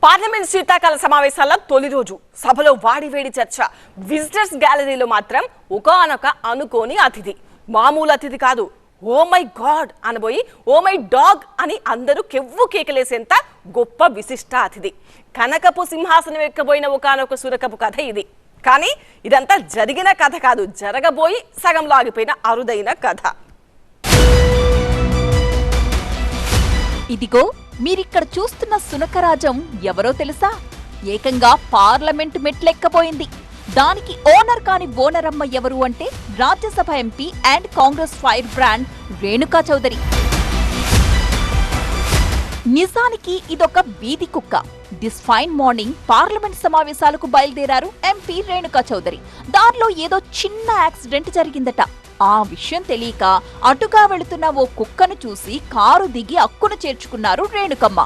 Parliament శీతాకాల సమావేశాల తొలి రోజు సభలో వాడివేడి చర్చ. విజిటర్స్ గ్యాలరీలో మాత్రం ఒకానొక అనుకోని అతిథి, మామూలు అతిథి కాదు, ఓ మై గాడ్ అనబోయి ఓ మై డాగ్ అని అందరూ కెవ్వు కేకలేసేంత గొప్ప విశిష్ట అతిథి. కనకపు సింహాసనం ఎక్కబోయిన ఒకానొక సురకపు కథ ఇది. కానీ ఇదంతా జరిగిన కథ కాదు, జరగబోయి సగంలో ఆగిపోయిన అరుదైన కథ. ఇదిగో మీరిక్కడ చూస్తున్న సునకరాజం ఎవరో తెలుసా? ఏకంగా పార్లమెంటు మెట్లెక్కబోయింది. దానికి ఓనర్ కాని ఓనరమ్మ ఎవరు అంటే Rajya Sabha MP and Congress fire brand Renuka Chowdhury. నిజానికి ఇదొక వీధి కుక్క. దిస్ ఫైన్ మార్నింగ్ పార్లమెంట్ సమావేశాలకు బయలుదేరారు ఎంపీ రేణుకా చౌదరి. దానిలో ఏదో చిన్న యాక్సిడెంట్ జరిగిందట. ఆ విషయం తెలియక అటుగా వెళుతున్న ఓ కుక్కను చూసి కారు దిగి అక్కును చేర్చుకున్నారు రేణుకమ్మ.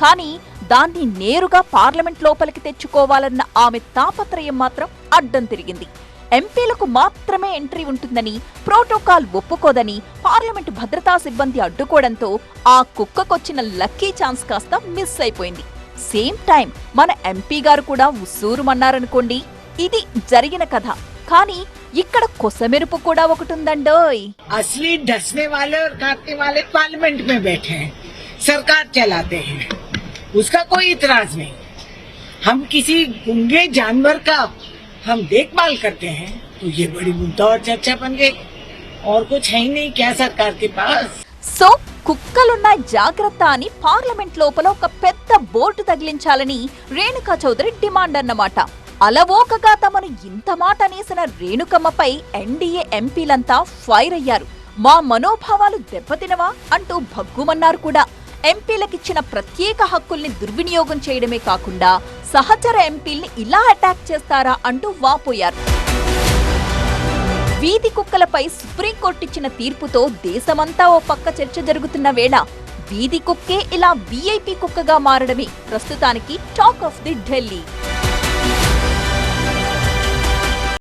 కానీ దాన్ని నేరుగా పార్లమెంట్ లోపలికి తెచ్చుకోవాలన్న ఆమె తాపత్రయం మాత్రం అడ్డం తిరిగింది. ఎంపీలకు మాత్రమే ఎంట్రీ ఉంటుందని, ప్రోటోకాల్ ఒప్పుకోదని పార్లమెంటు భద్రతా సిబ్బంది అడ్డుకోవడంతో ఆ కుక్కకొచ్చిన లక్కీ ఛాన్స్ కాస్త మిస్ అయిపోయింది. సేమ్ టైం మన ఎంపీ గారు కూడా ఉస్సూరుమన్నారనుకోండి. ఇది జరిగిన కథ. కానీ ఇక్కడ కొసమెరుపు కూడా ఒకటుందండోయ్. असली डसने वाले और काटने वाले पार्लियामेंट में बैठे हैं, सरकार चलाते हैं, उसका कोई इतराज नहीं. हम किसी गूंगे जानवर का हम देखभाल करते हैं तो ये बड़ी मुद्दा और चर्चा बन गई. और कुछ है ही नहीं क्या सरकार के पास. సో కుక్కలున్న జాగ్రత్త అని పార్లమెంట్ లోపల ఒక పెద్ద బోర్డు తగిలించాలని రేణుకా చౌదరి డిమాండ్ అన్నమాట. అలవోకగా తమను ఇంత మాట అనేసిన రేణుకమ్మపై ఎన్డీఏ ఎంపీలంతా ఫైర్ అయ్యారు. మా మనోభావాలు దెబ్బతినవా అంటూ భగ్గుమన్నారు కూడా. ఎంపీలకిచ్చిన ప్రత్యేక హక్కుల్ని దుర్వినియోగం చేయడమే కాకుండా సహచర ఎంపీల్ని ఇలా అటాక్ చేస్తారా అంటూ వాపోయారు. వీధి కుక్కలపై సుప్రీంకోర్టు ఇచ్చిన తీర్పుతో దేశమంతా ఓ పక్క చర్చ జరుగుతున్న వేళ వీధి కుక్కే ఇలా వీఐపీ కుక్కగా మారడమే ప్రస్తుతానికి టాక్ ఆఫ్ ది ఢిల్లీ.